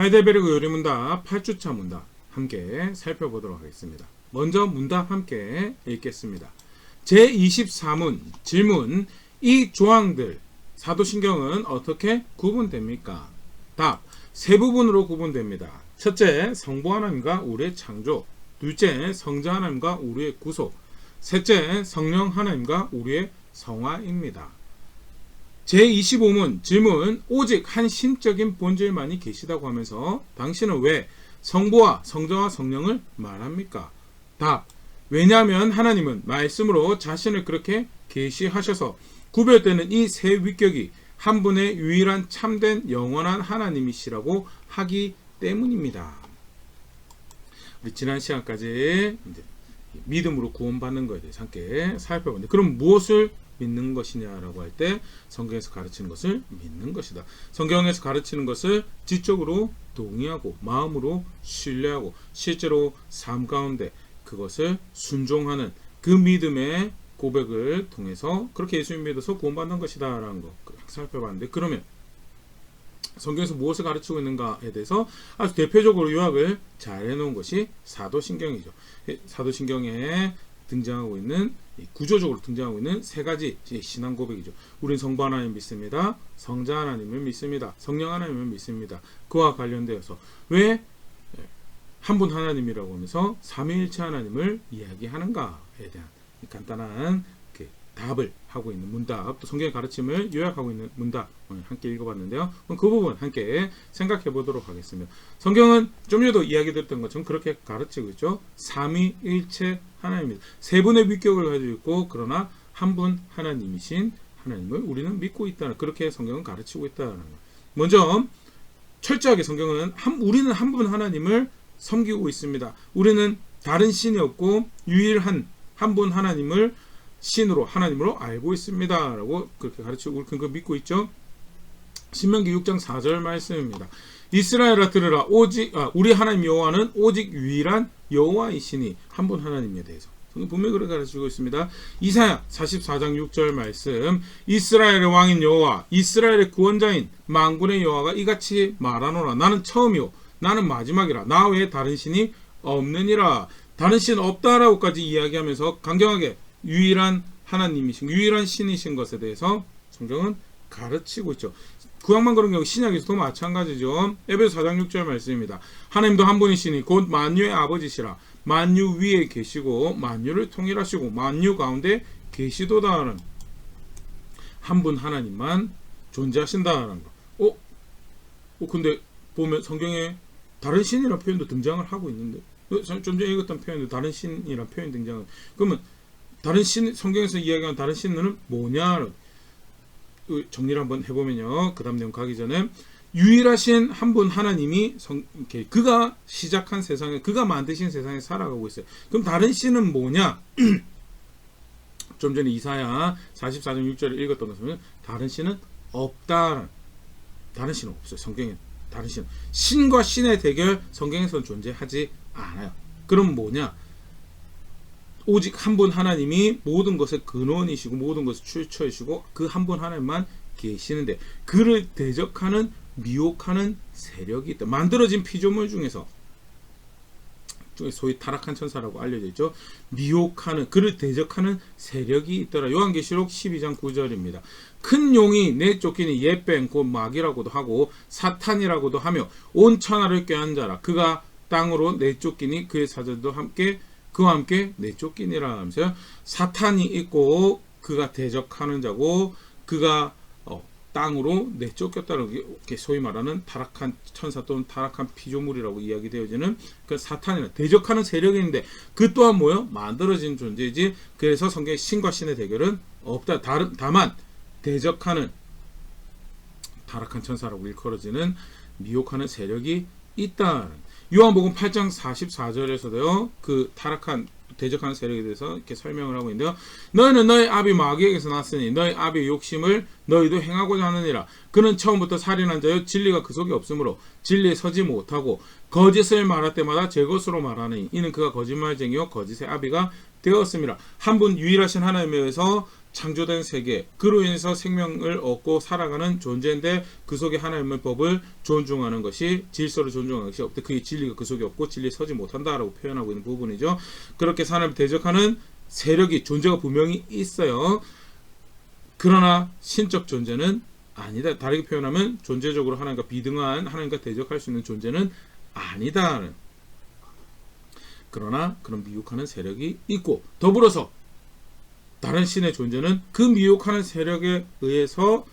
하이델베르그 요리문답 8주차 문답 함께 살펴보도록 하겠습니다. 먼저 문답 함께 읽겠습니다. 제24문 질문. 이 조항들 사도신경은 어떻게 구분됩니까? 답. 세 부분으로 구분됩니다. 첫째, 성부 하나님과 우리의 창조. 둘째, 성자 하나님과 우리의 구속. 셋째, 성령 하나님과 우리의 성화입니다. 제25문 질문. 오직 한 신적인 본질만이 계시다고 하면서 당신은 왜 성부와 성자와 성령을 말합니까? 답. 왜냐하면 하나님은 말씀으로 자신을 그렇게 계시하셔서 구별되는 이 세 위격이 한 분의 유일한 참된 영원한 하나님이시라고 하기 때문입니다. 우리 지난 시간까지 이제 믿음으로 구원받는 것에 대해서 함께 살펴봤는데, 그럼 무엇을 믿는 것이냐라고 할 때 성경에서 가르치는 것을 믿는 것이다. 성경에서 가르치는 것을 지적으로 동의하고 마음으로 신뢰하고 실제로 삶 가운데 그것을 순종하는 그 믿음의 고백을 통해서 그렇게 예수님 믿어서 구원받는 것이다 라는 거 살펴봤는데, 그러면 성경에서 무엇을 가르치고 있는가에 대해서 아주 대표적으로 요약을 잘 해놓은 것이 사도신경이죠. 사도신경에 등장하고 있는, 구조적으로 등장하고 있는 세 가지 신앙 고백이죠. 우린 성부 하나님 믿습니다. 성자 하나님을 믿습니다. 성령 하나님을 믿습니다. 그와 관련되어서 왜 한 분 하나님이라고 하면서 삼위일체 하나님을 이야기하는가에 대한 간단한 답을 하고 있는 문답, 또 성경의 가르침을 요약하고 있는 문답 오늘 함께 읽어봤는데요. 그럼 그 부분 함께 생각해 보도록 하겠습니다. 성경은 좀 전에도 이야기 드렸던 것처럼 그렇게 가르치고 있죠. 삼위일체 하나님입니다. 세 분의 위격을 가지고 있고 그러나 한 분 하나님이신 하나님을 우리는 믿고 있다는, 그렇게 성경은 가르치고 있다는 것. 먼저 철저하게 성경은 우리는 한 분 하나님을 섬기고 있습니다. 우리는 다른 신이 없고 유일한 한 분 하나님을 신으로, 하나님으로 알고 있습니다 라고 그렇게 가르치고 우리 그거 믿고 있죠. 신명기 6장 4절 말씀입니다. 이스라엘아 들으라. 우리 하나님 여호와는 오직 유일한 여호와이시니, 한 분 하나님에 대해서 성경 분명히 그렇게 가르치고 있습니다. 이사야 44장 6절 말씀. 이스라엘의 왕인 여호와, 이스라엘의 구원자인 만군의 여호와가 이같이 말하노라. 나는 처음이요 나는 마지막이라. 나 외에 다른 신이 없느니라. 다른 신 없다라고까지 이야기하면서 강경하게 유일한 하나님이신, 유일한 신이신 것에 대해서 성경은 가르치고 있죠. 구약만 그런 경우 신약에서도 마찬가지죠. 에베소 4장 6절 말씀입니다. 하나님도 한 분이시니 곧 만유의 아버지시라. 만유 위에 계시고 만유를 통일하시고 만유 가운데 계시도다라는 한 분 하나님만 존재하신다라는 거. 근데 보면 성경에 다른 신이라는 표현도 등장을 하고 있는데, 좀 전에 읽었던 표현도 다른 신이라는 표현이 등장을, 그러면 다른 신, 성경에서 이야기하는 다른 신은 뭐냐 정리를 한번 해보면요. 그 다음 내용 가기 전에 유일하신 한 분 하나님이 그가 시작한 세상에, 그가 만드신 세상에 살아가고 있어요. 그럼 다른 신은 뭐냐? 좀 전에 이사야 44장 6절을 읽었던 것은 다른 신은 없다. 다른 신은 없어요. 성경에 다른 신과 신의 대결 성경에서는 존재하지 않아요. 그럼 뭐냐? 오직 한 분 하나님이 모든 것의 근원이시고 모든 것의 출처이시고 그 한 분 하나님만 계시는데, 그를 대적하는 미혹하는 세력이 있다. 만들어진 피조물 중에서 소위 타락한 천사라고 알려져 있죠. 미혹하는, 그를 대적하는 세력이 있더라. 요한계시록 12장 9절입니다. 큰 용이 내쫓기니 예뱀 곧 마귀라고도 하고 사탄이라고도 하며 온 천하를 꾀한 자라. 그가 땅으로 내쫓기니 그의 사자들도 그와 함께 내쫓기니라 하면서 사탄이 있고 그가 대적하는 자고 그가 땅으로 내쫓겼다는 게 소위 말하는 타락한 천사 또는 타락한 피조물이라고 이야기되어지는 그 사탄이나 대적하는 세력이 있는데, 그 또한 뭐요? 만들어진 존재이지. 그래서 성경의 신과 신의 대결은 없다. 다만 대적하는 타락한 천사라고 일컬어지는 미혹하는 세력이 있다. 요한복음 8장 44절에서도요, 그 타락한 대적하는 세력에 대해서 이렇게 설명을 하고 있는데요. 너희는 너희 아비 마귀에게서 났으니 너희 아비의 욕심을 너희도 행하고자 하느니라. 그는 처음부터 살인한 자여 진리가 그 속에 없으므로 진리에 서지 못하고 거짓을 말할 때마다 제 것으로 말하니 이는 그가 거짓말쟁이요 거짓의 아비가 되었습니다. 한 분 유일하신 하나님에 의해서 창조된 세계, 그로 인해서 생명을 얻고 살아가는 존재인데 그 속에 하나님의 법을 존중하는 것이, 질서를 존중하는 것이 없대. 그게 진리가 그 속에 없고 진리에 서지 못한다라고 표현하고 있는 부분이죠. 그렇게 하나님을 대적하는 세력이, 존재가 분명히 있어요. 그러나 신적 존재는 아니다. 다르게 표현하면 존재적으로 하나님과 비등한, 하나님과 대적할 수 있는 존재는 아니다. 그러나 그런 미혹하는 세력이 있고, 더불어서 다른 신의 존재는 그 미혹하는 세력에 의해서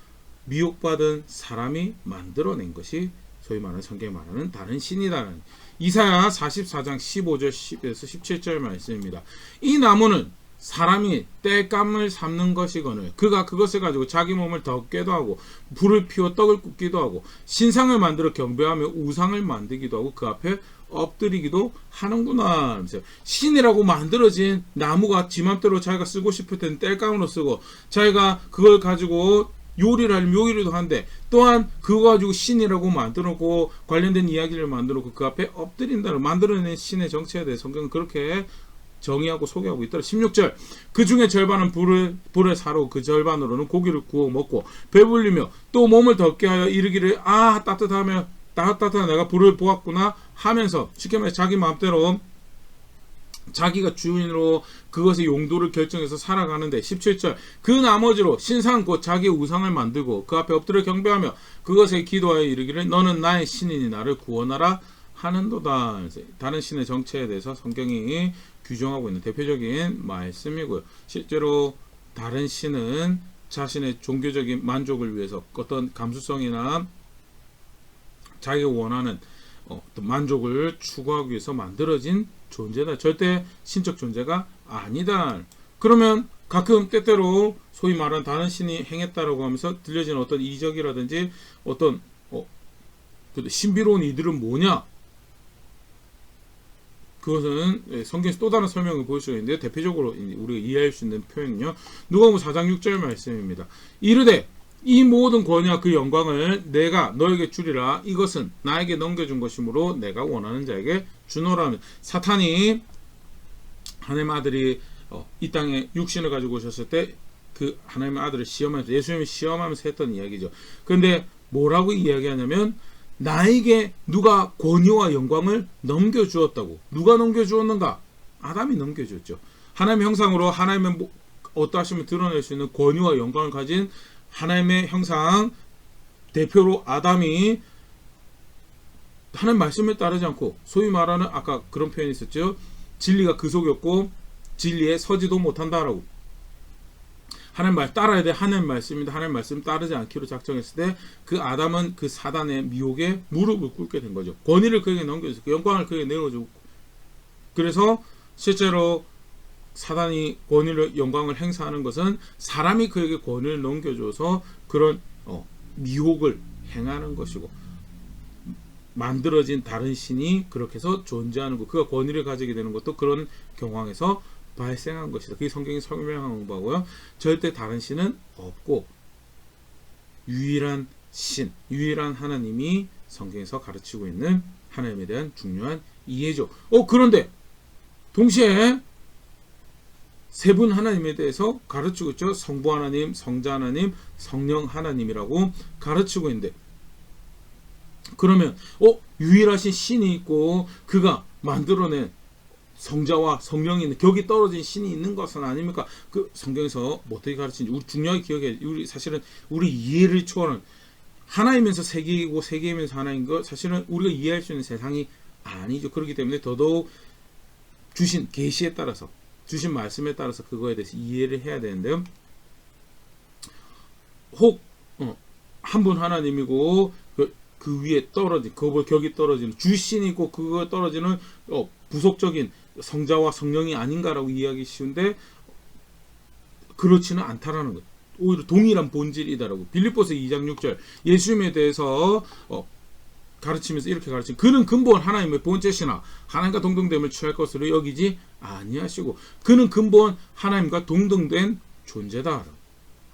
미혹받은 사람이 만들어낸 것이 소위 말하는 성경이 말하는 다른 신이다는, 이사야 44장 15절 10에서 17절 말씀입니다. 이 나무는 사람이 땔감을 삼는 것이거늘 그가 그것을 가지고 자기 몸을 덮게도 하고 불을 피워 떡을 굽기도 하고 신상을 만들어 경배하며 우상을 만들기도 하고 그 앞에 엎드리기도 하는구나. 신이라고 만들어진 나무가 지 맘대로 자기가 쓰고 싶을 때는 땔감으로 쓰고, 자기가 그걸 가지고 요리를 하려면 요리도 한데, 또한 그거 가지고 신이라고 만들어놓고 관련된 이야기를 만들어놓고 그 앞에 엎드린다를 만들어낸 신의 정체에 대해 성경은 그렇게 정의하고 소개하고 있더라. 16절, 그 중에 절반은 불에 사르고 그 절반으로는 고기를 구워 먹고 배불리며 또 몸을 덮게 하여 이르기를 아 따뜻하다 내가 불을 보았구나 하면서, 쉽게 말해 자기 마음대로 자기가 주인으로 그것의 용도를 결정해서 살아가는데, 17절, 그 나머지로 신상 곧 자기의 우상을 만들고 그 앞에 엎드려 경배하며 그것에 기도하여 이르기를 너는 나의 신이니 나를 구원하라 하는도다. 다른 신의 정체에 대해서 성경이 규정하고 있는 대표적인 말씀이고요. 실제로 다른 신은 자신의 종교적인 만족을 위해서 어떤 감수성이나 자기가 원하는 어떤 만족을 추구하기 위해서 만들어진 존재다. 절대 신적 존재가 아니다. 그러면 가끔 때때로 소위 말하는 다른 신이 행했다라고 하면서 들려지는 어떤 이적이라든지 어떤 신비로운 이들은 뭐냐? 그것은 성경에서 또 다른 설명을 볼 수가 있는데, 대표적으로 우리가 이해할 수 있는 표현은요, 누가복음 4장 6절 말씀입니다. 이르되 이 모든 권위와 그 영광을 내가 너에게 주리라. 이것은 나에게 넘겨준 것이므로 내가 원하는 자에게 주노라는, 사탄이 하나님의 아들이 이 땅에 육신을 가지고 오셨을 때 그 하나님의 아들을 시험하면서, 예수님을 시험하면서 했던 이야기죠. 그런데 뭐라고 이야기하냐면 나에게 누가 권위와 영광을 넘겨주었다고. 누가 넘겨주었는가? 아담이 넘겨줬죠. 하나님의 형상으로 하나님의 어떠하심을 드러낼 수 있는 권위와 영광을 가진 하나님의 형상 대표로 아담이 하나님 말씀을 따르지 않고, 소위 말하는 아까 그런 표현이 있었죠. 진리가 그 속에 없고 진리에 서지도 못한다라고. 하나님 말 따라야 돼. 하나님 말씀입니다. 하나님 말씀 따르지 않기로 작정했을 때 그 아담은 그 사단의 미혹에 무릎을 꿇게 된 거죠. 권위를 그에게 넘겨주고 영광을 그에게 내어주고, 그래서 실제로 사단이 권위를, 영광을 행사하는 것은 사람이 그에게 권위를 넘겨줘서 그런 미혹을 행하는 것이고, 만들어진 다른 신이 그렇게 해서 존재하는 것, 그가 권위를 가지게 되는 것도 그런 경황에서 발생한 것이다. 그게 성경이 설명한 바고요. 절대 다른 신은 없고 유일한 신, 유일한 하나님이 성경에서 가르치고 있는 하나님에 대한 중요한 이해죠. 그런데 동시에 세 분 하나님에 대해서 가르치고 있죠. 성부 하나님, 성자 하나님, 성령 하나님이라고 가르치고 있는데, 그러면 유일하신 신이 있고 그가 만들어낸 성자와 성령이 있는, 격이 떨어진 신이 있는 것은 아닙니까? 그 성경에서 어떻게 가르치는지 우리 중요하게 기억해야 돼. 우리 사실은 우리 이해를 초월한, 하나이면서 세계이고 세계이면서 하나인 것, 사실은 우리가 이해할 수 있는 세상이 아니죠. 그렇기 때문에 더더욱 주신 계시에 따라서, 주신 말씀에 따라서 그거에 대해서 이해를 해야 되는데요. 혹 한 분 하나님이고 그 위에 떨어진, 그 격이 떨어지는 주신이 있고 그거 떨어지는 부속적인 성자와 성령이 아닌가라고 이해하기 쉬운데, 그렇지는 않다라는 것. 오히려 동일한 본질이다라고. 빌립보서 2장 6절 예수님에 대해서 가르치면서 이렇게 가르치는, 그는 근본 하나님의 본체시나 하나님과 동등됨을 취할 것으로 여기지 아니하시고 그는 근본 하나님과 동등된 존재다.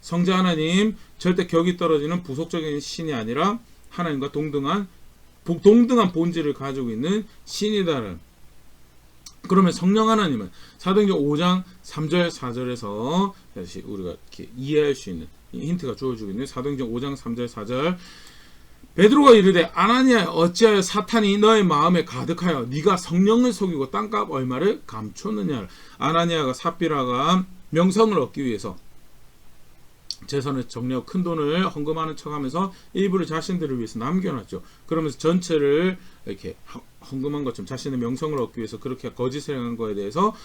성자 하나님 절대 격이 떨어지는 부속적인 신이 아니라 하나님과 동등한 본질을 가지고 있는 신이다라는 그러면 성령 하나님은 사도행전 5장 3절 4절에서 다시 우리가 이렇게 이해할 수 있는 힌트가 주어지고 있는 사도행전 5장 3절 4절. 베드로가 이르되 아나니아 어찌하여 사탄이 너의 마음에 가득하여 네가 성령을 속이고 땅값 얼마를 감췄느냐. 아나니아가 삽비라가 명성을 얻기 위해서 재산을 정리하고 큰 돈을 헌금하는 척하면서 일부를 자신들을 위해서 남겨놨죠. 그러면서 전체를 이렇게 헌금한 것처럼 자신의 명성을 얻기 위해서 그렇게 거짓을 행한 거에 대해서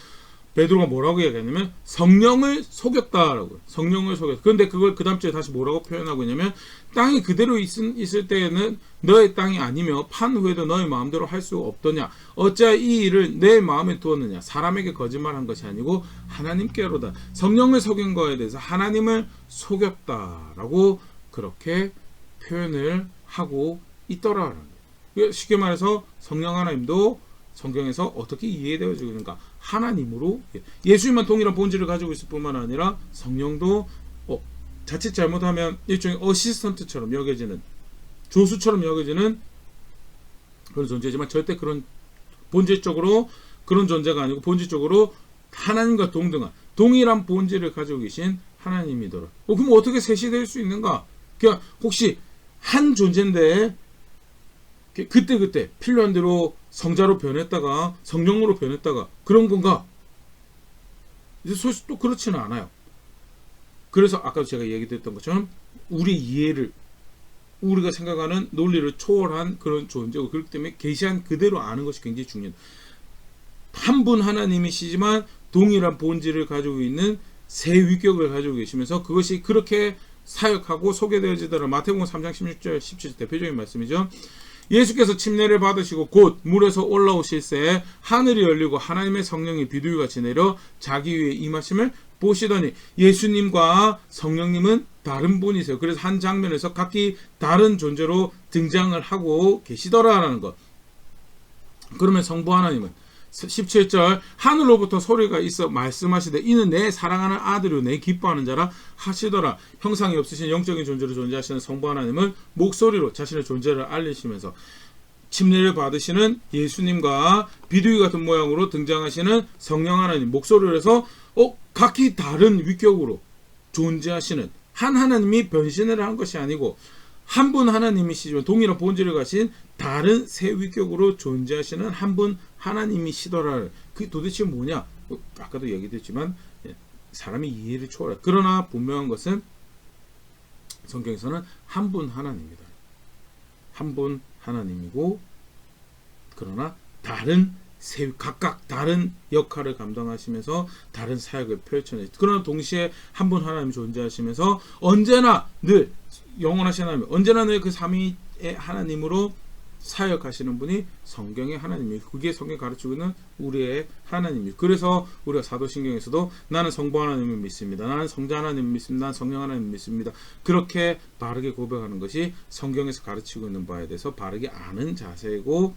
베드로가 뭐라고 얘기하냐면 성령을 속였다라고. 성령을 속였다. 그런데 그걸 그 다음 주에 다시 뭐라고 표현하고 있냐면 땅이 그대로 있을 때에는 너의 땅이 아니며 판 후에도 너의 마음대로 할 수 없더냐. 어찌하여 이 일을 내 마음에 두었느냐. 사람에게 거짓말한 것이 아니고 하나님께로다. 성령을 속인 거에 대해서 하나님을 속였다라고 그렇게 표현을 하고 있더라라는 거예요. 쉽게 말해서 성령 하나님도 성경에서 어떻게 이해되어지고 있는가? 하나님으로 예수님만 동일한 본질을 가지고 있을 뿐만 아니라 성령도 자칫 잘못하면 일종의 어시스턴트처럼 여겨지는, 조수처럼 여겨지는 그런 존재지만 절대 그런 본질적으로 그런 존재가 아니고 본질적으로 하나님과 동일한 본질을 가지고 계신 하나님이더라. 그럼 어떻게 셋이 될 수 있는가? 그냥 혹시 한 존재인데 그때 필요한 대로 성자로 변했다가 성령으로 변했다가 그런 건가? 이제 사실 또 그렇지는 않아요. 그래서 아까도 제가 얘기했던 것처럼 우리 이해를, 우리가 생각하는 논리를 초월한 그런 존재고, 그렇기 때문에 계시한 그대로 아는 것이 굉장히 중요해요. 한 분 하나님이시지만 동일한 본질을 가지고 있는 세 위격을 가지고 계시면서 그것이 그렇게 사역하고 소개되어지더라. 마태복음 3장 16절 17절 대표적인 말씀이죠. 예수께서 침례를 받으시고 곧 물에서 올라오실새 하늘이 열리고 하나님의 성령이 비둘기같이 내려 자기 위에 임하심을 보시더니, 예수님과 성령님은 다른 분이세요. 그래서 한 장면에서 각기 다른 존재로 등장을 하고 계시더라라는 것. 그러면 성부 하나님은 17절 하늘로부터 소리가 있어 말씀하시되 이는 내 사랑하는 아들이요 내 기뻐하는 자라 하시더라. 형상이 없으신 영적인 존재로 존재하시는 성부 하나님은 목소리로 자신의 존재를 알리시면서 침례를 받으시는 예수님과 비둘기 같은 모양으로 등장하시는 성령 하나님, 목소리를 해서 각기 다른 위격으로 존재하시는 한 하나님이 변신을 한 것이 아니고 한 분 하나님이시지만 동일한 본질을 가신 다른 세 위격으로 존재하시는 한 분 하나님이시더라. 그게 도대체 뭐냐? 아까도 얘기했지만 사람이 이해를 초월해. 그러나 분명한 것은 성경에서는 한 분 하나님이다. 한 분 하나님이고, 그러나 다른 각각 다른 역할을 감당하시면서 다른 사역을 펼쳐내. 그러나 동시에 한 분 하나님 존재하시면서 언제나 늘 영원하신 하나님, 언제나 늘 그 삼위의 하나님으로 사역하시는 분이 성경의 하나님이에요. 그게 성경이 가르치고 있는 우리의 하나님이에요. 그래서 우리가 사도신경에서도 나는 성부 하나님을 믿습니다. 나는 성자 하나님을 믿습니다. 나는 성령 하나님을 믿습니다. 그렇게 바르게 고백하는 것이 성경에서 가르치고 있는 바에 대해서 바르게 아는 자세고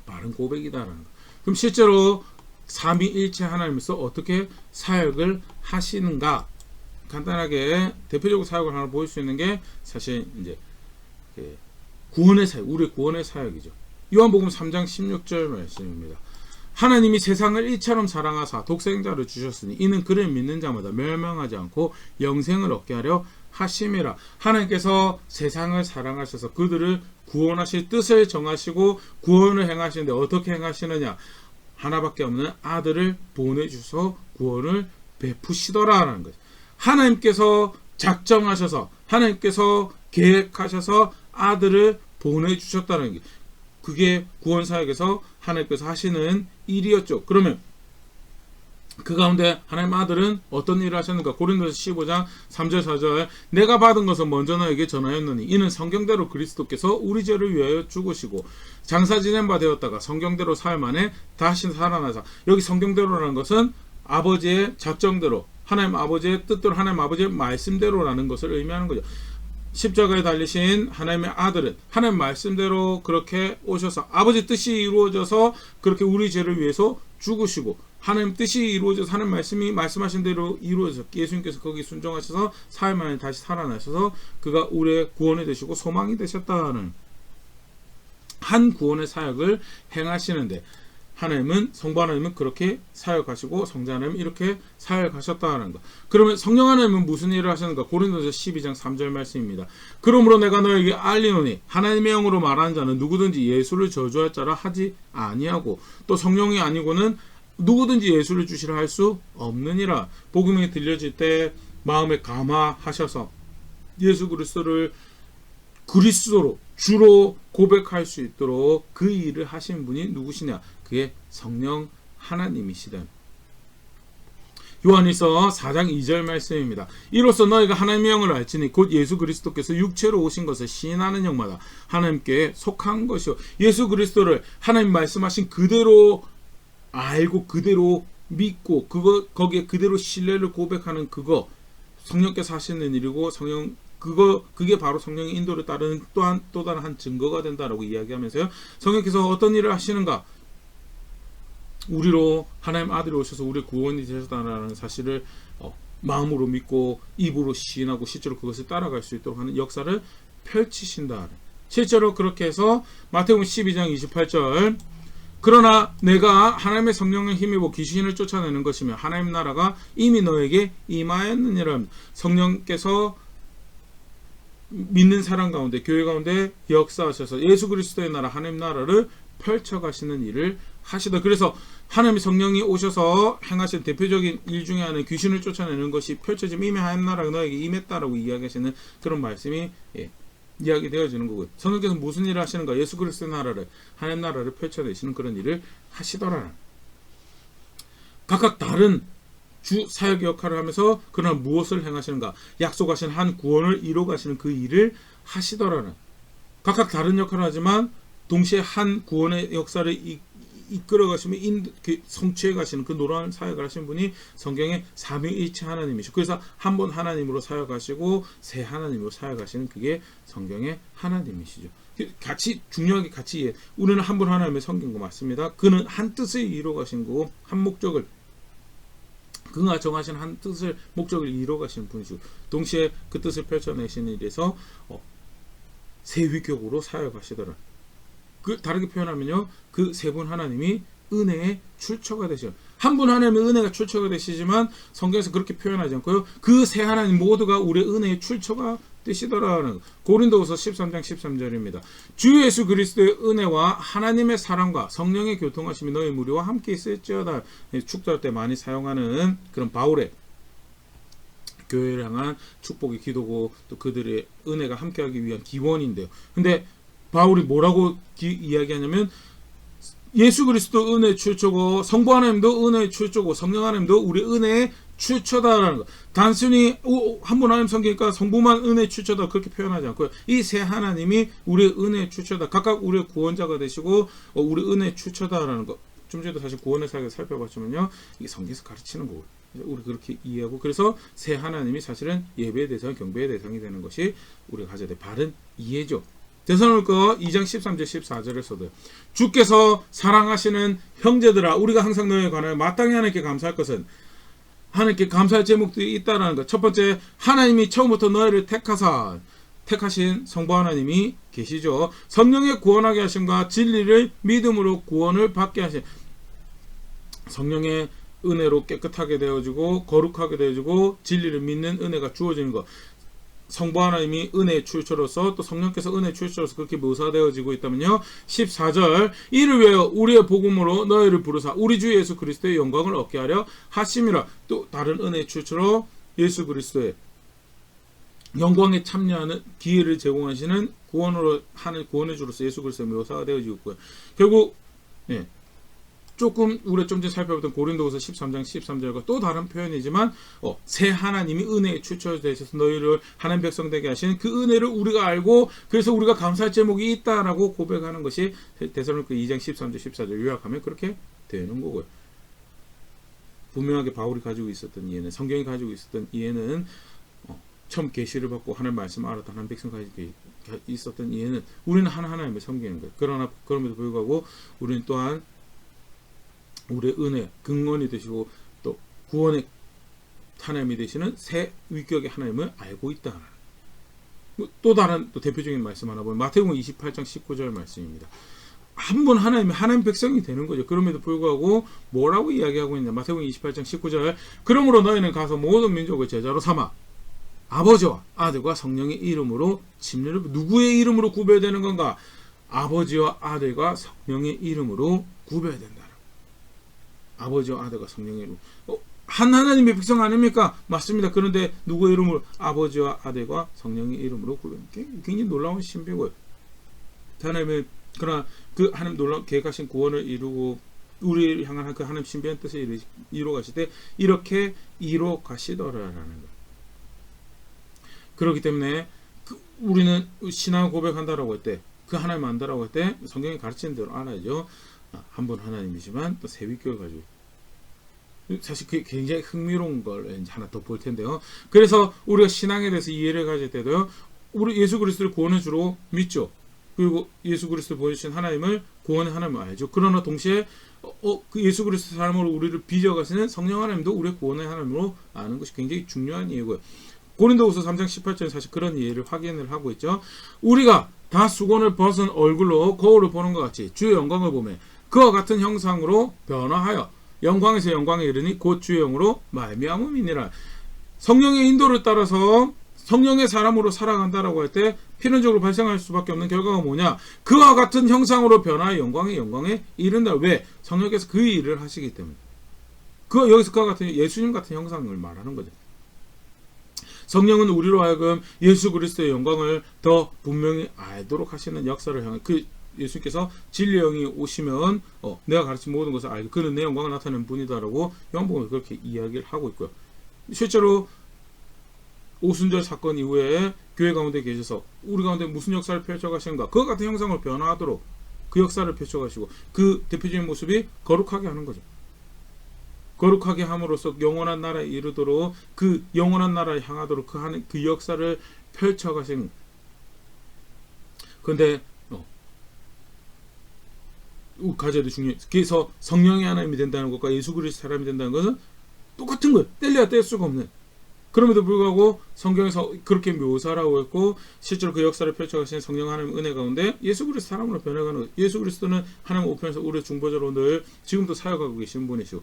바른 고백이다라는 거. 그럼 실제로 삼위일체 하나님께서 어떻게 사역을 하시는가? 간단하게 대표적으로 사역을 하나 보일 수 있는 게 사실 이제 구원의 사역, 우리의 구원의 사역이죠. 요한복음 3장 16절 말씀입니다. 하나님이 세상을 이처럼 사랑하사 독생자를 주셨으니 이는 그를 믿는 자마다 멸망하지 않고 영생을 얻게 하려 하심이라. 하나님께서 세상을 사랑하셔서 그들을 구원하실 뜻을 정하시고 구원을 행하시는데 어떻게 행하시느냐? 하나밖에 없는 아들을 보내주셔서 구원을 베푸시더라라는 거죠. 하나님께서 작정하셔서, 하나님께서 계획하셔서 아들을 보내주셨다는 게, 그게 구원사역에서 하나님께서 하시는 일이었죠. 그러면 그 가운데 하나님 아들은 어떤 일을 하셨는가? 고린도서 15장 3절 4절 내가 받은 것은 먼저 너에게 전하였느니 이는 성경대로 그리스도께서 우리 죄를 위하여 죽으시고 장사 지낸 바 되었다가 성경대로 사흘 만에 다시 살아나사. 여기 성경대로라는 것은 아버지의 작정대로, 하나님 아버지의 뜻대로, 하나님 아버지의 말씀대로라는 것을 의미하는 거죠. 십자가에 달리신 하나님의 아들은 하나님 말씀대로 그렇게 오셔서 아버지 뜻이 이루어져서 그렇게 우리 죄를 위해서 죽으시고, 하나님 뜻이 이루어져서 하나님 말씀이 말씀하신 대로 이루어져서 예수님께서 거기 순종하셔서 사흘 만에 다시 살아나셔서 그가 우리의 구원이 되시고 소망이 되셨다는 한 구원의 사역을 행하시는데, 하나님은 성부 하나님은 그렇게 사역하시고 성자 하나님은 이렇게 사역하셨다는 거. 그러면 성령 하나님은 무슨 일을 하시는가? 고린도서 12장 3절 말씀입니다. 그러므로 내가 너에게 알리노니 하나님의 영으로 말하는 자는 누구든지 예수를 저주할 자라 하지 아니하고 또 성령이 아니고는 누구든지 예수를 주시라 할 수 없느니라. 복음이 들려질 때 마음에 감화하셔서 예수 그리스도를 그리스도로 주로 고백할 수 있도록 그 일을 하신 분이 누구시냐? 그게 성령 하나님이시다. 요한일서 4장 2절 말씀입니다. 이로써 너희가 하나님의 영을 알지니 곧 예수 그리스도께서 육체로 오신 것을 시인하는 영마다 하나님께 속한 것이요. 예수 그리스도를 하나님 말씀하신 그대로 알고 그대로 믿고 거기에 그대로 신뢰를 고백하는 그거 성령께서 하시는 일이고 그게 바로 성령의 인도를 따르는 또한 또 다른 한 증거가 된다라고 이야기하면서요. 성령께서 어떤 일을 하시는가? 우리로 하나님 아들이 오셔서 우리의 구원이 되셨다는 사실을 마음으로 믿고 입으로 시인하고 실제로 그것을 따라갈 수 있도록 하는 역사를 펼치신다. 실제로 그렇게 해서 마태복음 12장 28절 그러나 내가 하나님의 성령을 힘입어 귀신을 쫓아내는 것이며 하나님 나라가 이미 너에게 임하였느니라. 성령께서 믿는 사람 가운데 교회 가운데 역사하셔서 예수 그리스도의 나라 하나님 나라를 펼쳐가시는 일을 하시다. 그래서 하나님의 성령이 오셔서 행하신 대표적인 일 중에 하나는 귀신을 쫓아내는 것이 펼쳐지면 이미 하나님 나라가 너에게 임했다라고 이야기하시는 그런 말씀이 이야기되어지는 거고요. 성령께서 무슨 일을 하시는가? 예수 그리스도의 나라를 하나님 나라를 펼쳐내시는 그런 일을 하시더라. 각각 다른 주 사역의 역할을 하면서 그러나 무엇을 행하시는가? 약속하신 한 구원을 이루어가시는 그 일을 하시더라는. 각각 다른 역할을 하지만 동시에 한 구원의 역사를 이끌어가시며 성취해 가시는 그 놀라운 사역을 하신 분이 성경의 삼위일체 하나님이시고 그래서 한 번 하나님으로 사역하시고 새 하나님으로 사역하시는 그게 성경의 하나님이시죠. 같이 중요하게 같이 이해. 우리는 한 번 하나님의 섬긴 거 맞습니다. 그는 한 뜻을 이루어가신 거고 한 목적을 그가 정하신 한 뜻을 목적을 이루어가시는 분이시고 동시에 그 뜻을 펼쳐내시는 일에서 세위격으로 사역하시더라. 그 다르게 표현하면요, 그 세 분 하나님이 은혜의 출처가 되셔. 한 분 하나님의 은혜가 출처가 되시지만 성경에서 그렇게 표현하지 않고요, 그 세 하나님 모두가 우리의 은혜의 출처가 되시더라는 고린도후서 13장 13절입니다. 주 예수 그리스도의 은혜와 하나님의 사랑과 성령의 교통하심이 너희 무리와 함께 있을지어다. 축도할 때 많이 사용하는 그런 바울의 교회를 향한 축복의 기도고 또 그들의 은혜가 함께하기 위한 기원인데요. 근데 바울이 뭐라고 이야기하냐면 예수 그리스도 은혜의 출처고 성부 하나님도 은혜의 출처고 성령 하나님도 우리 은혜의 출처다라는 거. 단순히 한 분 하나님 섬기니까 성부만 은혜의 출처다 그렇게 표현하지 않고요. 이 세 하나님이 우리의 은혜의 출처다. 각각 우리의 구원자가 되시고 우리 은혜의 출처다라는 거. 좀 전에도 사실 구원의 사역을 살펴봤지만요. 이게 성경에서 가르치는 거고 우리 그렇게 이해하고 그래서 세 하나님이 사실은 예배의 대상, 경배의 대상이 되는 것이 우리가 가져야 될 바른 이해죠. 데살로니가 2장 13절 14절에서도 주께서 사랑하시는 형제들아 우리가 항상 너희에 관하여 마땅히 하나님께 감사할 것은 하나님께 감사할 제목들이 있다라는 것. 첫 번째, 하나님이 처음부터 너희를 택하신 성부 하나님이 계시죠. 성령의 구원하게 하심과 진리를 믿음으로 구원을 받게 하신 성령의 은혜로 깨끗하게 되어지고 거룩하게 되어지고 진리를 믿는 은혜가 주어지는 것. 성부 하나님이 은혜의 출처로서 또 성령께서 은혜의 출처로서 그렇게 묘사되어지고 있다면요. 14절 이를 위하여 우리의 복음으로 너희를 부르사 우리 주 예수 그리스도의 영광을 얻게 하려 하심이라. 또 다른 은혜의 출처로 예수 그리스도의 영광에 참여하는 기회를 제공하시는 구원으로 하는 구원의 주로서 예수 그리스도의 묘사가 되어지고 있고요. 결국 조금 우리가 좀 전에 살펴봤던 고린도후서 13장 13절과 또 다른 표현이지만 새 하나님이 은혜의 출처 되셔서 너희를 하나님 백성 되게 하시는 그 은혜를 우리가 알고 그래서 우리가 감사할 제목이 있다라고 고백하는 것이 데살로니가 2장 13절 14절 요약하면 그렇게 되는 거고요. 분명하게 바울이 가지고 있었던 이해는 성경이 가지고 있었던 이해는 처음 계시를 받고 하나님 말씀을 알았던 하나님 백성 가지고 있었던 이해는 우리는 하나님을 섬기는 거예요. 그러나 그럼에도 불구하고 우리는 또한 우리의 은혜, 근원이 되시고 또 구원의 하나님이 되시는 새 위격의 하나님을 알고 있다. 또 다른 또 대표적인 말씀 하나 보면 마태복음 28장 19절 말씀입니다. 한 번 하나님 백성이 되는 거죠. 그럼에도 불구하고 뭐라고 이야기하고 있냐. 마태복음 28장 19절. 그러므로 너희는 가서 모든 민족을 제자로 삼아 아버지와 아들과 성령의 이름으로 침례를. 누구의 이름으로 구별되는 건가? 아버지와 아들과 성령의 이름으로 구별된다. 아버지와 아들과 성령의 이름. 한 하나님의 백성 아닙니까? 맞습니다. 그런데 누구의 이름으로? 아버지와 아들과 성령의 이름으로 구별된다. 굉장히 놀라운 신비고요. 하나님은 그러나 그 하나님 놀라운 계획하신 구원을 이루고 우리를 향한 그 하나님 신비한 뜻을 이루어 가실 때 이렇게 이루어 가시더라라는 것. 그렇기 때문에 우리는 신앙 고백한다라고 할 때, 그 하나님 안다라고 할 때 성경이 가르치는 대로 알아야죠. 한 분 하나님이지만 또 세 위격을 가지고, 사실 그게 굉장히 흥미로운 걸 이제 하나 더 볼 텐데요. 그래서 우리가 신앙에 대해서 이해를 가질 때도요, 우리 예수 그리스도를 구원의 주로 믿죠. 그리고 예수 그리스도 보여주신 하나님을 구원의 하나님을 알죠. 그러나 동시에 그 예수 그리스도 사람으로 우리를 빚어가시는 성령 하나님도 우리의 구원의 하나님으로 아는 것이 굉장히 중요한 이유고요. 고린도후서 3장 18절에 사실 그런 이해를 확인을 하고 있죠. 우리가 다 수건을 벗은 얼굴로 거울을 보는 것 같이 주의 영광을 보며 그와 같은 형상으로 변화하여 영광에서 영광에 이르니 곧 주의 영으로 말미암음이니라. 성령의 인도를 따라서 성령의 사람으로 살아간다라고 할 때 필연적으로 발생할 수밖에 없는 결과가 뭐냐? 그와 같은 형상으로 변화하여 영광에 이른다. 왜? 성령께서 그 일을 하시기 때문에. 여기서 그와 같은 예수님 같은 형상을 말하는 거죠. 성령은 우리로 하여금 예수 그리스도의 영광을 더 분명히 알도록 하시는 역사를 향해, 예수님께서 진리의 영이 오시면 내가 가르친 모든 것을 알고 그는 내 영광을 나타내는 분이다라고 요한복음에 그렇게 이야기를 하고 있고요. 실제로 오순절 사건 이후에 교회 가운데 계셔서 우리 가운데 무슨 역사를 펼쳐가시는가, 그와 같은 형상을 변화하도록 그 역사를 펼쳐가시고, 그 대표적인 모습이 거룩하게 하는 거죠. 거룩하게 함으로써 영원한 나라에 이르도록, 그 영원한 나라에 향하도록 그 역사를 펼쳐가신. 그런데 가져도 중요해요. 그래서 성령의 하나님이 된다는 것과 예수 그리스도 사람이 된다는 것은 똑같은 거예요. 뗄래야 뗄 수가 없는. 그럼에도 불구하고 성경에서 그렇게 묘사라고 했고, 실제로 그 역사를 펼쳐가신 성령 하나님 은혜 가운데 예수 그리스도 사람으로 변해가는 거예요. 예수 그리스도는 하나님 우편에서 우리의 중보자로 늘 지금도 사역하고 계신 분이시고,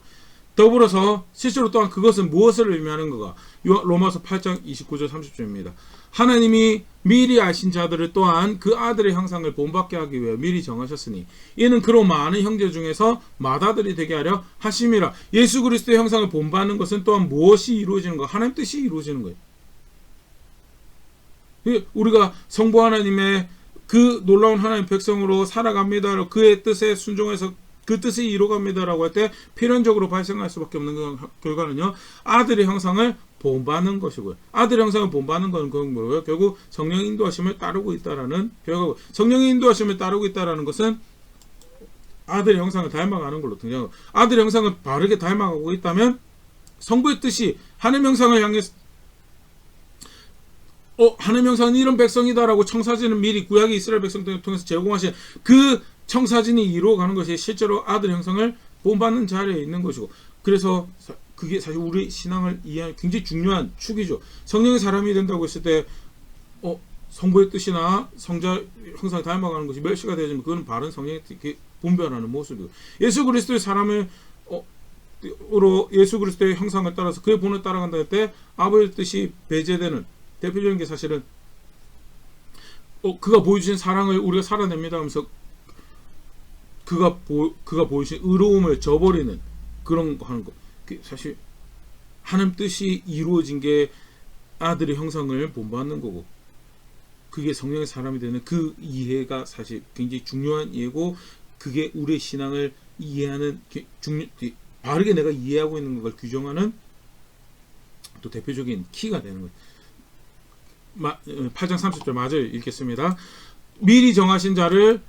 더불어서 실제로 또한 그것은 무엇을 의미하는 거가 로마서 8장 29절 30절입니다. 하나님이 미리 아신 자들을 또한 그 아들의 형상을 본받게 하기 위해 미리 정하셨으니 이는 그로 많은 형제 중에서 맏아들이 되게 하려 하심이라. 예수 그리스도의 형상을 본받는 것은 또한 무엇이 이루어지는 거? 하나님 뜻이 이루어지는 거예요. 우리가 성부 하나님의 그 놀라운 하나님 백성으로 살아갑니다. 그의 뜻에 순종해서 그 뜻이 이루어갑니다라고 할 때 필연적으로 발생할 수밖에 없는 결과는요, 아들의 형상을 본받는 것이고요. 아들의 형상을 본받는 건 그건 뭐예요? 결국 성령의 인도하심을 따르고 있다라는 결과고, 성령의 인도하심을 따르고 있다라는 것은 아들의 형상을 닮아가는 걸로 등장하고, 아들의 형상을 바르게 닮아가고 있다면 성부의 뜻이 하나님 형상을 향해 하나님 형상은 이런 백성이다라고 청사진은 미리 구약의 이스라엘 백성들을 통해서 제공하신 그 청사진이 이루어가는 것이 실제로 아들 형상을 본받는 자리에 있는 것이고, 그래서 그게 사실 우리 신앙을 이해하는 굉장히 중요한 축이죠. 성령의 사람이 된다고 했을 때 성부의 뜻이나 성자 형상을 닮아가는 것이 멸시가 되지만 그건 바른 성령의 분별하는 모습이고, 예수 그리스도의 사람을 예수 그리스도의 형상을 따라서 그의 본을 따라간다 할 때 아버지의 뜻이 배제되는 대표적인 게 사실은 그가 보여주신 사랑을 우리가 살아냅니다 하면서 그가 보여주신 의로움을 저버리는 그런 거 하는 거. 사실 하나님 뜻이 이루어진 게 아들의 형상을 본받는 거고, 그게 성령의 사람이 되는 그 이해가 사실 굉장히 중요한 이해고, 그게 우리의 신앙을 이해하는 바르게 내가 이해하고 있는 걸 규정하는 또 대표적인 키가 되는 거예요. 8장 30절 마저 읽겠습니다. 미리 정하신 자를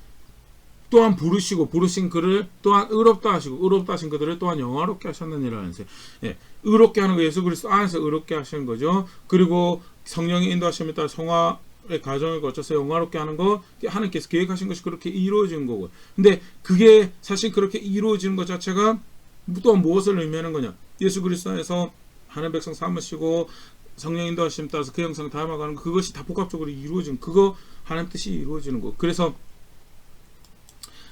또한 부르신 그를 또한 의롭다 하시고 의롭다 하신 그들을 또한 영화롭게 하셨느니라. 의롭게 하는 거, 예수 그리스도 안에서 의롭게 하시는 거죠. 그리고 성령의 인도하심에 따라 성화의 과정을 거쳐서 영화롭게 하는 거, 하나님께서 계획하신 것이 그렇게 이루어지는 거고, 근데 그게 사실 그렇게 이루어지는 것 자체가 또한 무엇을 의미하는 거냐? 예수 그리스도 안에서 하나님 백성 삼으시고 성령 인도하심 따라서 그 형상 닮아가는 거, 그것이 다 복합적으로 이루어지는, 그거 하나님 뜻이 이루어지는 거. 그래서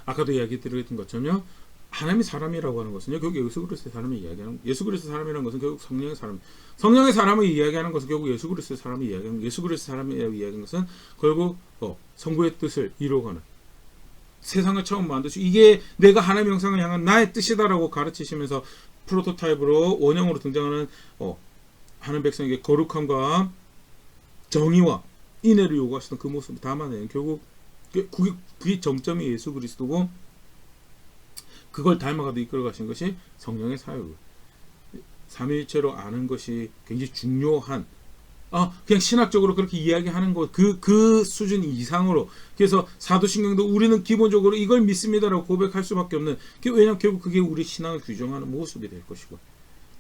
아까도 이야기 드렸던 것처럼요. 하나님이 사람이라고 하는 것은요, 결국 예수 그리스도의 사람을 이야기하는, 예수 그리스도의 사람이라는 것은 결국 성령의 사람, 성령의 사람을 이야기하는 것은 결국 예수 그리스도의 사람을 이야기하는, 예수 그리스도의 사람이라고 이야기하는 것은 결국 성부의 뜻을 이루어가는, 세상을 처음 만드시고 이게 내가 하나님의 형상을 향한 나의 뜻이다라고 가르치시면서 프로토타입으로 원형으로 등장하는 하나님 백성에게 거룩함과 정의와 인애를 요구하시던 그 모습을 담아내는, 결국 그게 정점이 예수 그리스도고, 그걸 닮아가도 이끌어가신 것이 성령의 사역이고, 삼위일체로 아는 것이 굉장히 중요한, 그냥 신학적으로 그렇게 이야기하는 것, 그 수준 이상으로. 그래서 사도신경도 우리는 기본적으로 이걸 믿습니다라고 고백할 수밖에 없는, 왜냐하면 결국 그게 우리 신앙을 규정하는 모습이 될 것이고,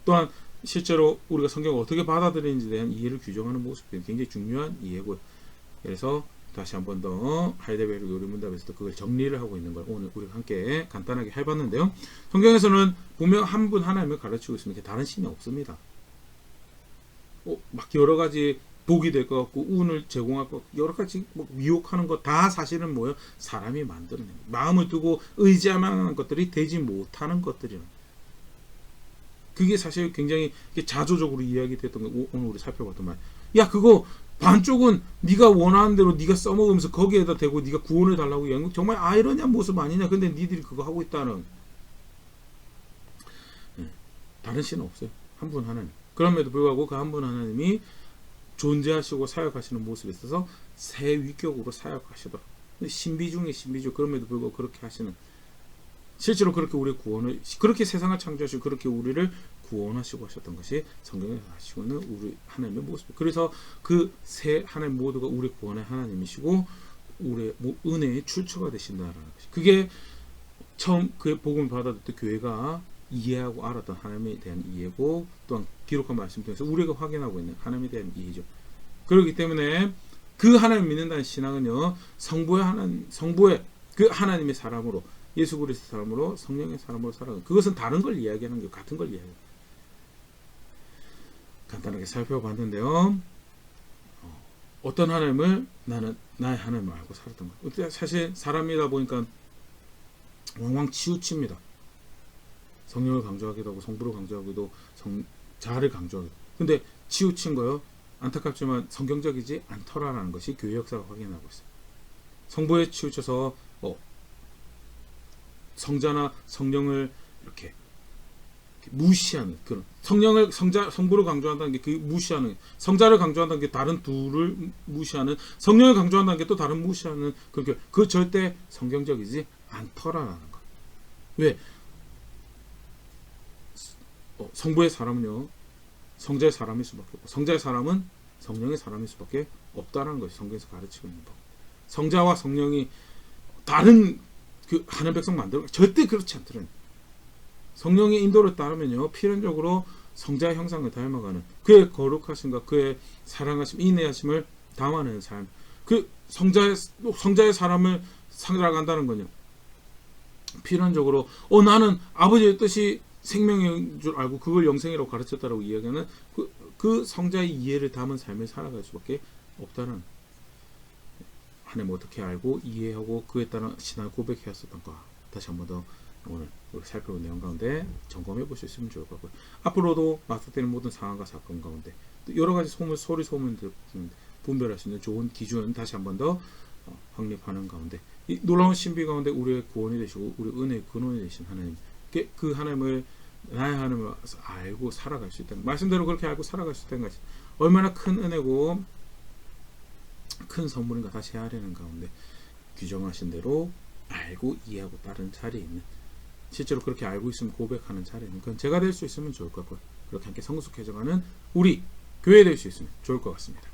또한 실제로 우리가 성경을 어떻게 받아들이는지에 대한 이해를 규정하는 모습이 굉장히 중요한 이해고요. 그래서 다시 한 번 더 하이델베르 요리문답에서도 그걸 정리를 하고 있는 걸 오늘 우리가 함께 간단하게 해봤는데요. 성경에서는 분명 한 분 하나님을 가르치고 있습니다. 다른 신이 없습니다. 막 여러 가지 복이 될 것 같고 운을 제공할 것 같고 여러 가지 미혹하는 것 다 사실은 뭐예요? 사람이 만드는, 마음을 두고 의지할 만한 것들이 되지 못하는 것들이에요. 그게 사실 굉장히 자조적으로 이야기됐던 거 오늘 우리 살펴봤던 말. 야, 그거 반쪽은 네가 원하는 대로 네가 써먹으면서 거기에다 대고 네가 구원을 달라고 이야기하는, 정말 아이러니한 모습 아니냐. 근데 니들이 그거 하고 있다는. 다른 신은 없어요. 한 분 하나님. 그럼에도 불구하고 그 한 분 하나님이 존재하시고 사역하시는 모습에 있어서 새 위격으로 사역하시더라. 신비 중에 신비죠. 그럼에도 불구하고 그렇게 하시는, 실제로 그렇게 우리의 구원을, 그렇게 세상을 창조하시고 그렇게 우리를 구원하시고 하셨던 것이 성경에서 하시고 있는 우리 하나님의 모습. 그래서 그 세 하나님 모두가 우리 구원의 하나님이시고 우리의 은혜의 출처가 되신다라는 것이, 그게 처음 그 복음을 받아들였던 교회가 이해하고 알았던 하나님에 대한 이해고, 또한 기록한 말씀 통해서 우리가 확인하고 있는 하나님에 대한 이해죠. 그렇기 때문에 그 하나님을 믿는다는 신앙은요, 성부의 그 하나님의 사람으로, 예수 그리스도 사람으로, 성령의 사람으로 살아가는, 그것은 다른 걸 이야기하는 게 같은 걸 이야기해요. 간단하게 살펴봤는데요. 어떤 하나님을 나는 나의 하나님을 알고 살았던 거예요. 사실 사람이다 보니까 왕왕 치우칩니다. 성령을 강조하기도 하고 성부를 강조하기도 자아를 강조하기도. 근데 치우친 거요, 안타깝지만 성경적이지 않더라라는 것이 교회 역사가 확인하고 있어요. 성부에 치우쳐서 성자나 성령을 이렇게 무시하는, 그런 성부를 강조한다는 게 그 무시하는, 성자를 강조한다는 게 다른 둘을 무시하는, 성령을 강조한다는 게 또 다른 무시하는, 그 절대 성경적이지 않더라라는 거. 왜? 성부의 사람은요, 성자의 사람일 수밖에 없고, 성자의 사람은 성령의 사람일 수밖에 없다라는 것이 성경에서 가르치고 있는 법. 성자와 성령이 다른 그 하는 백성 만들어, 절대 그렇지 않더라는. 성령의 인도를 따르면요, 필연적으로 성자의 형상을 닮아가는, 그의 거룩하심과 그의 사랑하심, 인내하심을 담아내는 삶, 그 성자의 사람을 살아간다는 거냐, 필연적으로 나는 아버지의 뜻이 생명인 줄 알고 그걸 영생이라고 가르쳤다라고 이야기하는 그 성자의 이해를 담은 삶을 살아갈 수밖에 없다는, 하나님 어떻게 알고 이해하고 그에 따른 신앙을 고백해왔었던가, 다시 한 번 더 오늘 살펴본 내용 가운데 점검해 볼 수 있으면 좋을 것 같고요. 앞으로도 맞닥뜨리는 모든 상황과 사건 가운데 여러 가지 소문들 분별할 수 있는 좋은 기준 다시 한 번 더 확립하는 가운데, 이 놀라운 신비 가운데 우리의 구원이 되시고 우리 은혜의 근원이 되신 하나님, 그 하나님을, 나의 하나님을 알고 살아갈 수 있다는, 말씀대로 그렇게 알고 살아갈 수 있다는 것이 얼마나 큰 은혜고 큰 선물인가 다시 헤아리는 가운데, 규정하신 대로 알고 이해하고 따른 자리에 있는, 실제로 그렇게 알고 있으면 고백하는 자리에 있는, 그건 제가 될 수 있으면 좋을 것 같고요. 그렇게 함께 성숙해져가는 우리 교회 될 수 있으면 좋을 것 같습니다.